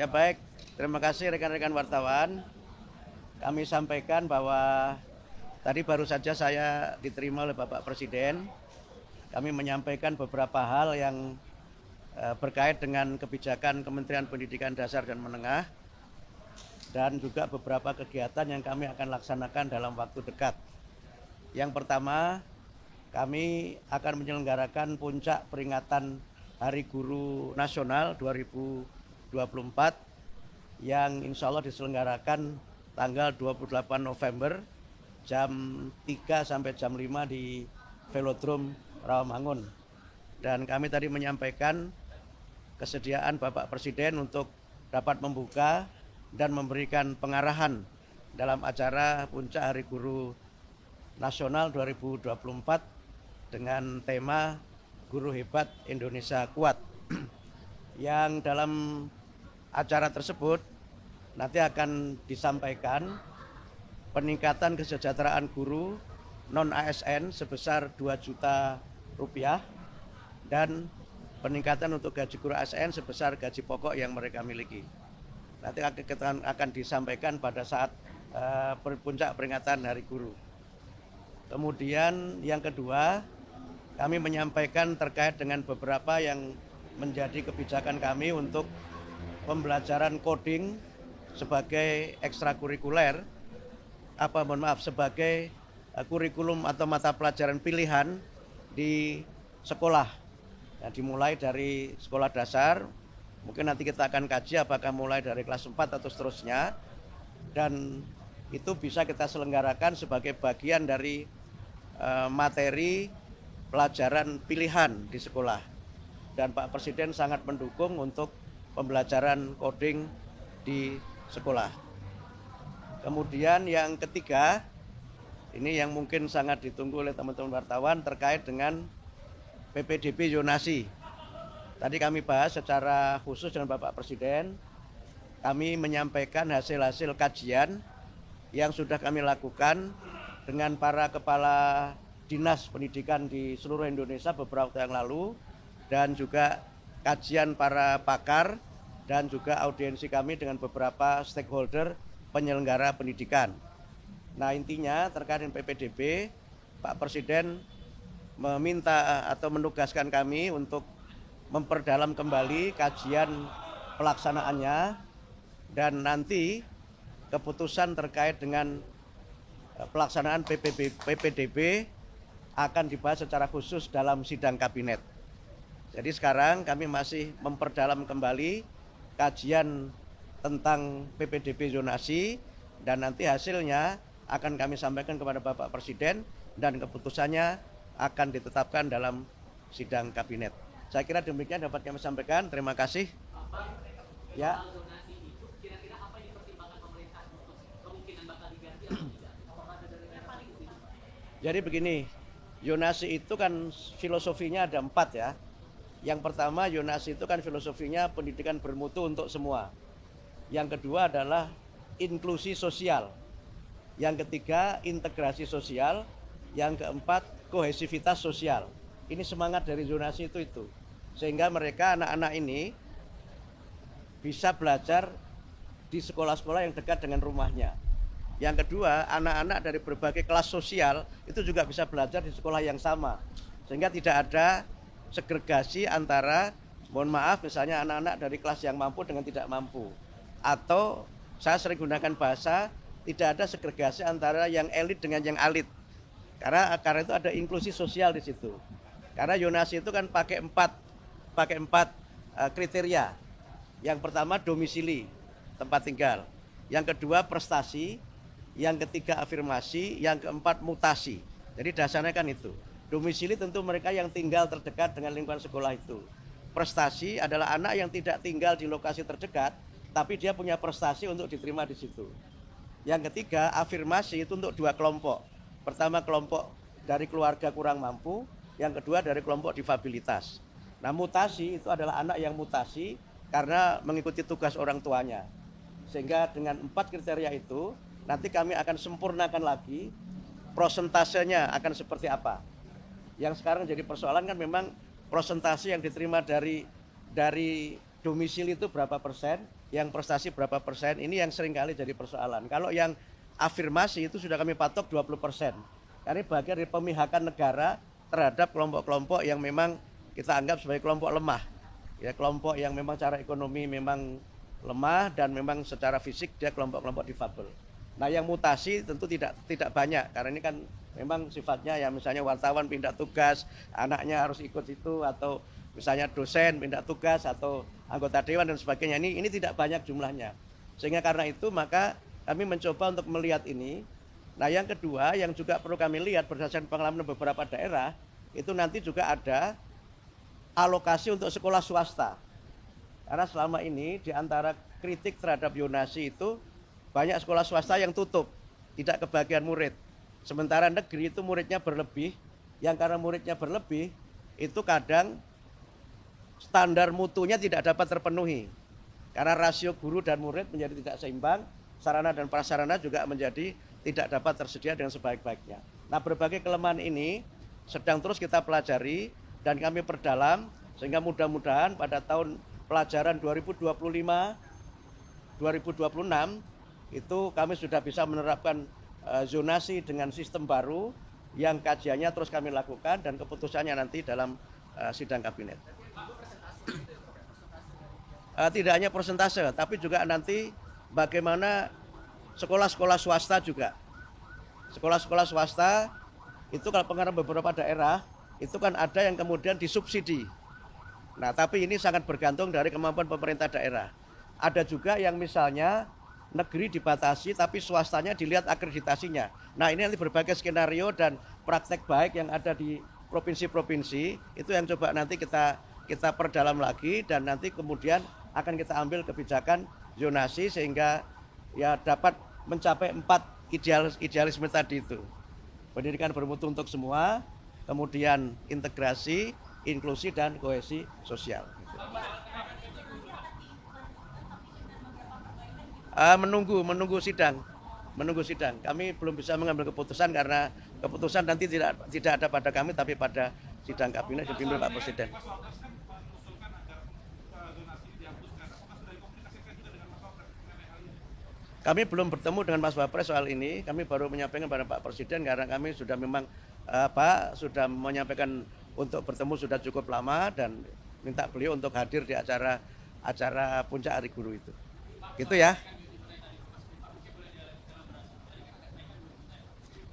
Ya baik, terima kasih rekan-rekan wartawan. Kami sampaikan bahwa tadi baru saja saya diterima oleh Bapak Presiden. Kami menyampaikan beberapa hal yang berkait dengan kebijakan Kementerian Pendidikan Dasar dan Menengah dan juga beberapa kegiatan yang kami akan laksanakan dalam waktu dekat. Yang pertama, kami akan menyelenggarakan puncak peringatan Hari Guru Nasional 2024 yang insya Allah diselenggarakan tanggal 28 November jam 3 sampai jam 5 di Velodrome Rawamangun. Dan kami tadi menyampaikan kesediaan Bapak Presiden untuk dapat membuka dan memberikan pengarahan dalam acara puncak Hari Guru Nasional 2024 dengan tema Guru Hebat Indonesia Kuat. Yang dalam acara tersebut nanti akan disampaikan peningkatan kesejahteraan guru non-ASN sebesar 2 juta rupiah dan peningkatan untuk gaji guru ASN sebesar gaji pokok yang mereka miliki. Nanti akan disampaikan pada saat puncak peringatan Hari Guru. Kemudian yang kedua, kami menyampaikan terkait dengan beberapa yang menjadi kebijakan kami untuk pembelajaran coding sebagai ekstrakurikuler, sebagai kurikulum atau mata pelajaran pilihan di sekolah. Ya, dimulai dari sekolah dasar, mungkin nanti kita akan kaji apakah mulai dari kelas 4 atau seterusnya, dan itu bisa kita selenggarakan sebagai bagian dari materi pelajaran pilihan di sekolah. Dan Pak Presiden sangat mendukung untuk pembelajaran coding di sekolah. Kemudian yang ketiga, ini yang mungkin sangat ditunggu oleh teman-teman wartawan terkait dengan PPDB zonasi. Tadi kami bahas secara khusus dengan Bapak Presiden. Kami menyampaikan hasil-hasil kajian yang sudah kami lakukan dengan para kepala dinas pendidikan di seluruh Indonesia beberapa waktu yang lalu, dan juga kajian para pakar dan juga audiensi kami dengan beberapa stakeholder penyelenggara pendidikan. Nah, intinya terkait dengan PPDB, Pak Presiden meminta atau menugaskan kami untuk memperdalam kembali kajian pelaksanaannya, dan nanti keputusan terkait dengan pelaksanaan PPDB akan dibahas secara khusus dalam sidang kabinet. Jadi sekarang kami masih memperdalam kembali kajian tentang PPDB zonasi, dan nanti hasilnya akan kami sampaikan kepada Bapak Presiden dan keputusannya akan ditetapkan dalam sidang kabinet. Saya kira demikian dapat kami sampaikan. Terima kasih. Ya. Jadi begini, zonasi itu kan filosofinya ada 4 ya. Yang pertama, zonasi itu kan filosofinya pendidikan bermutu untuk semua. Yang kedua adalah inklusi sosial. Yang ketiga, integrasi sosial. Yang keempat, kohesivitas sosial. Ini semangat dari zonasi itu. Sehingga mereka, anak-anak ini bisa belajar di sekolah-sekolah yang dekat dengan rumahnya. Yang kedua, anak-anak dari berbagai kelas sosial itu juga bisa belajar di sekolah yang sama. Sehingga tidak ada segregasi antara, mohon maaf, misalnya anak-anak dari kelas yang mampu dengan tidak mampu. Atau saya sering gunakan bahasa, tidak ada segregasi antara yang elit dengan yang alit. Karena itu ada inklusi sosial di situ. Karena zonasi itu kan pakai empat kriteria. Yang pertama domisili, tempat tinggal. Yang kedua prestasi. Yang ketiga afirmasi. Yang keempat mutasi. Jadi dasarnya kan itu. Domisili tentu mereka yang tinggal terdekat dengan lingkungan sekolah itu. Prestasi adalah anak yang tidak tinggal di lokasi terdekat, tapi dia punya prestasi untuk diterima di situ. Yang ketiga, afirmasi itu untuk 2 kelompok. Pertama, kelompok dari keluarga kurang mampu, yang kedua dari kelompok difabilitas. Nah, mutasi itu adalah anak yang mutasi karena mengikuti tugas orang tuanya. Sehingga dengan 4 kriteria itu, nanti kami akan sempurnakan lagi prosentasenya akan seperti apa. Yang sekarang jadi persoalan kan memang prosentase yang diterima dari domisili itu berapa persen, yang prestasi berapa persen, ini yang seringkali jadi persoalan. Kalau yang afirmasi itu sudah kami patok 20%. Karena bagian dari pemihakan negara terhadap kelompok-kelompok yang memang kita anggap sebagai kelompok lemah. Ya, kelompok yang memang secara ekonomi memang lemah dan memang secara fisik dia kelompok-kelompok difabel. Nah, yang mutasi tentu tidak banyak karena ini kan memang sifatnya ya misalnya wartawan pindah tugas, anaknya harus ikut itu, atau misalnya dosen pindah tugas atau anggota dewan dan sebagainya. Ini tidak banyak jumlahnya. Sehingga karena itu maka kami mencoba untuk melihat ini. Nah, yang kedua yang juga perlu kami lihat berdasarkan pengalaman beberapa daerah, itu nanti juga ada alokasi untuk sekolah swasta. Karena selama ini di antara kritik terhadap zonasi itu banyak sekolah swasta yang tutup, tidak kebagian murid. Sementara negeri itu muridnya berlebih, yang karena muridnya berlebih itu kadang standar mutunya tidak dapat terpenuhi. Karena rasio guru dan murid menjadi tidak seimbang, sarana dan prasarana juga menjadi tidak dapat tersedia dengan sebaik-baiknya. Nah, berbagai kelemahan ini sedang terus kita pelajari dan kami perdalam sehingga mudah-mudahan pada tahun pelajaran 2025-2026 itu kami sudah bisa menerapkan zonasi dengan sistem baru yang kajiannya terus kami lakukan dan keputusannya nanti dalam sidang kabinet. Tidak hanya persentase, tapi juga nanti bagaimana sekolah-sekolah swasta juga. Sekolah-sekolah swasta itu kalau pengalaman beberapa daerah itu kan ada yang kemudian disubsidi. Nah, tapi ini sangat bergantung dari kemampuan pemerintah daerah. Ada juga yang misalnya negeri dibatasi tapi swastanya dilihat akreditasinya. Nah, ini nanti berbagai skenario dan praktek baik yang ada di provinsi-provinsi itu yang coba nanti kita perdalam lagi dan nanti kemudian akan kita ambil kebijakan zonasi sehingga ya dapat mencapai 4 idealisme tadi itu. Pendidikan bermutu untuk semua, kemudian integrasi, inklusi dan kohesi sosial. Menunggu sidang. Kami belum bisa mengambil keputusan karena keputusan nanti tidak ada pada kami tapi pada sidang kabinet yang dipimpin Pak Presiden. Kami belum bertemu dengan Mas Wapres soal ini. Kami baru menyampaikan pada Pak Presiden karena kami sudah memang sudah menyampaikan untuk bertemu sudah cukup lama dan minta beliau untuk hadir di acara puncak Hari Guru itu. Gitu ya.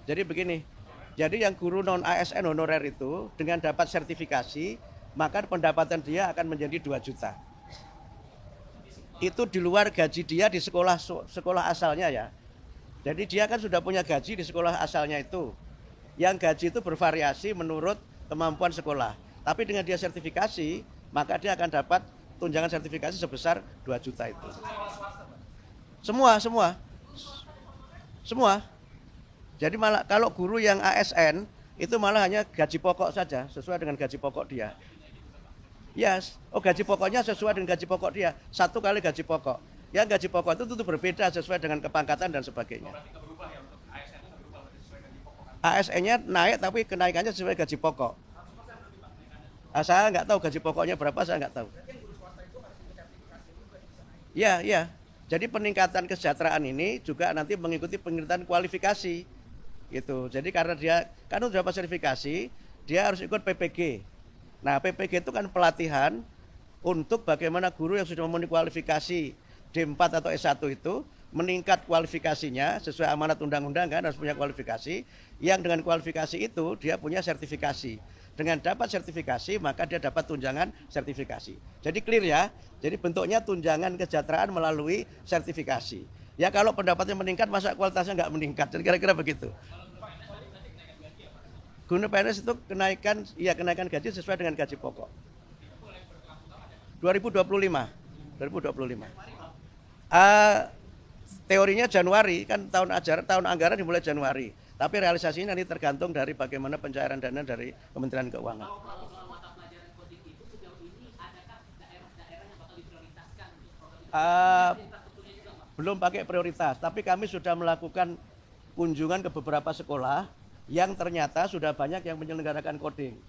Jadi begini, jadi yang guru non ASN honorer itu dengan dapat sertifikasi, maka pendapatan dia akan menjadi 2 juta. Itu di luar gaji dia di sekolah asalnya ya. Jadi dia kan sudah punya gaji di sekolah asalnya itu. Yang gaji itu bervariasi menurut kemampuan sekolah. Tapi dengan dia sertifikasi, maka dia akan dapat tunjangan sertifikasi sebesar 2 juta itu. Semua. Jadi malah kalau guru yang ASN itu malah hanya gaji pokok saja sesuai dengan gaji pokok dia. Yes, gaji pokoknya sesuai dengan gaji pokok dia. 1 kali gaji pokok. Yang gaji pokok itu tentu berbeda sesuai dengan kepangkatan dan sebagainya. ASN-nya naik tapi kenaikannya sesuai gaji pokok. Saya nggak tahu gaji pokoknya berapa, saya nggak tahu. Ya. Jadi peningkatan kesejahteraan ini juga nanti mengikuti peningkatan kualifikasi. Gitu. Jadi karena dia kan sudah dapat sertifikasi, dia harus ikut PPG. Nah, PPG itu kan pelatihan untuk bagaimana guru yang sudah memenuhi kualifikasi D4 atau S1 itu meningkat kualifikasinya sesuai amanat undang-undang kan harus punya kualifikasi. Yang dengan kualifikasi itu dia punya sertifikasi. Dengan dapat sertifikasi maka dia dapat tunjangan sertifikasi. Jadi clear ya. Jadi bentuknya tunjangan kesejahteraan melalui sertifikasi. Ya kalau pendapatnya meningkat masa kualitasnya nggak meningkat. Jadi kira-kira begitu. Guru PNS itu kenaikan gaji sesuai dengan gaji pokok. 2025. Teorinya Januari, kan tahun anggaran dimulai Januari. Tapi realisasinya nanti tergantung dari bagaimana pencairan dana dari Kementerian Keuangan. Kalau mata pelajaran coding itu sejauh ini adakah daerah-daerah yang bakal diprioritaskan? Belum pakai prioritas, tapi kami sudah melakukan kunjungan ke beberapa sekolah yang ternyata sudah banyak yang menyelenggarakan coding.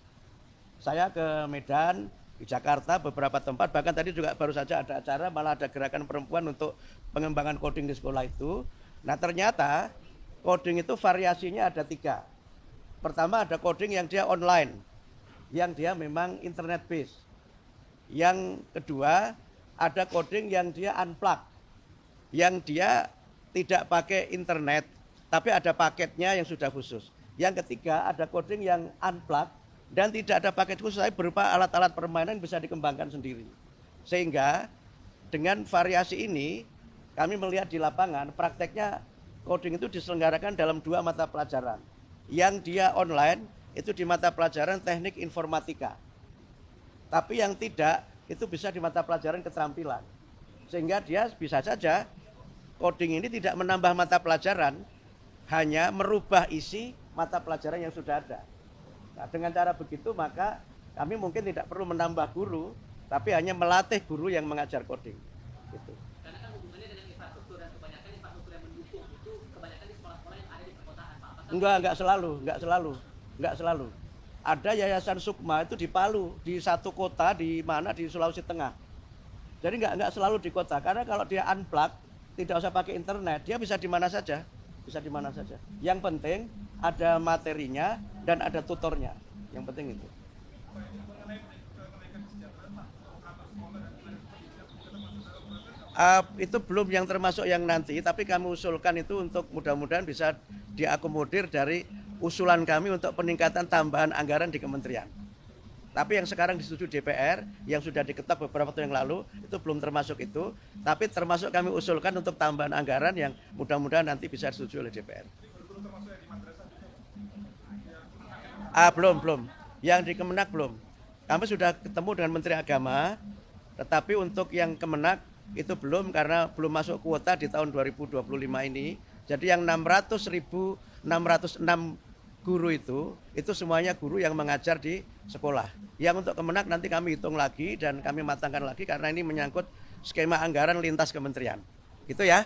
Saya ke Medan, Di Jakarta beberapa tempat, bahkan tadi juga baru saja ada acara, malah ada gerakan perempuan untuk pengembangan coding di sekolah itu. Nah ternyata coding itu variasinya ada 3. Pertama ada coding yang dia online, yang dia memang internet based. Yang kedua ada coding yang dia unplug, yang dia tidak pakai internet, tapi ada paketnya yang sudah khusus. Yang ketiga ada coding yang unplug dan tidak ada paket khusus, tapi berupa alat-alat permainan yang bisa dikembangkan sendiri. Sehingga dengan variasi ini kami melihat di lapangan prakteknya coding itu diselenggarakan dalam 2 mata pelajaran. Yang dia online itu di mata pelajaran teknik informatika. Tapi yang tidak itu bisa di mata pelajaran keterampilan. Sehingga dia bisa saja coding ini tidak menambah mata pelajaran, hanya merubah isi mata pelajaran yang sudah ada. Nah, dengan cara begitu maka kami mungkin tidak perlu menambah guru, tapi hanya melatih guru yang mengajar coding. Gitu. Karena kan hubungannya dengan infrastruktur dan kebanyakan infrastruktur yang mendukung itu kebanyakan di sekolah-sekolah yang ada di perkotaan, Pak. Enggak selalu. Ada yayasan Sukma itu di Palu, di satu kota di mana di Sulawesi Tengah. Jadi enggak selalu di kota, karena kalau dia unplug, tidak usah pakai internet, dia bisa di mana saja. Yang penting ada materinya dan ada tutornya. Yang penting itu. Itu belum yang termasuk yang nanti, tapi kami usulkan itu untuk mudah-mudahan bisa diakomodir dari usulan kami untuk peningkatan tambahan anggaran di kementerian. Tapi yang sekarang disetujui DPR, yang sudah diketok beberapa tahun yang lalu, itu belum termasuk itu. Tapi termasuk kami usulkan untuk tambahan anggaran yang mudah-mudahan nanti bisa disetujui oleh DPR. Belum. Yang di Kemenak belum. Kami sudah ketemu dengan Menteri Agama, tetapi untuk yang Kemenak itu belum karena belum masuk kuota di tahun 2025 ini. Jadi yang 606 guru itu semuanya guru yang mengajar di sekolah. Yang untuk Kemenak nanti kami hitung lagi dan kami matangkan lagi karena ini menyangkut skema anggaran lintas kementerian. Gitu ya.